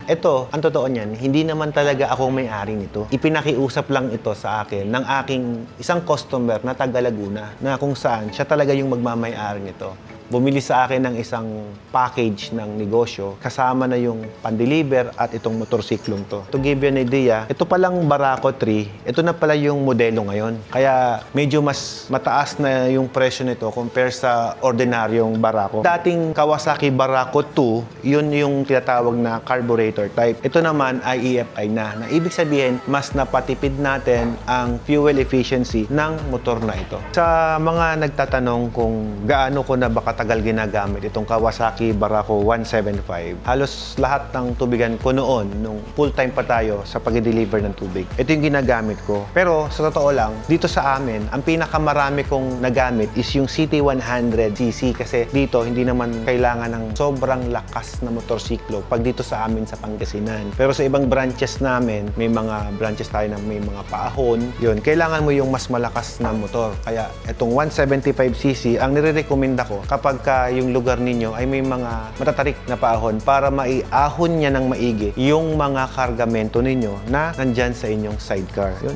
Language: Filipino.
Ito, ang totoo niyan, hindi naman talaga ako may-ari nito. Ipinakiusap lang ito sa akin ng aking isang customer na taga Laguna na kung saan siya talaga yung magmamay-ari nito. Bumili sa akin ng isang package ng negosyo, kasama na yung pan-deliver at itong motorsiklong to. To give you an idea, ito palang Barako 3, ito na pala yung modelo ngayon. Kaya medyo mas mataas na yung presyo nito compare sa ordinaryong Barako. Dating Kawasaki Barako 2, yun yung tinatawag na carburetor type. Ito naman ay EFI na ibig sabihin, mas napatipid natin ang fuel efficiency ng motor na ito. Sa mga nagtatanong kung gaano ko na baka tagal ginagamit itong Kawasaki Barako 175. Halos lahat ng tubigan ko noon, nung full-time pa tayo sa pag-deliver ng tubig. Ito yung ginagamit ko. Pero sa totoo lang, dito sa amin, ang pinakamarami kong nagamit is yung CT100cc kasi dito hindi naman kailangan ng sobrang lakas na motorsiklo pag dito sa amin sa Pangasinan. Pero sa ibang branches namin, may mga branches tayo na may mga paahon. Yun, kailangan mo yung mas malakas na motor. Kaya itong 175cc, ang nire-recommenda ko kapag yung lugar ninyo ay may mga matatarik na paahon para maiahon niya ng maigi yung mga kargamento ninyo na nandyan sa inyong sidecar. Yun.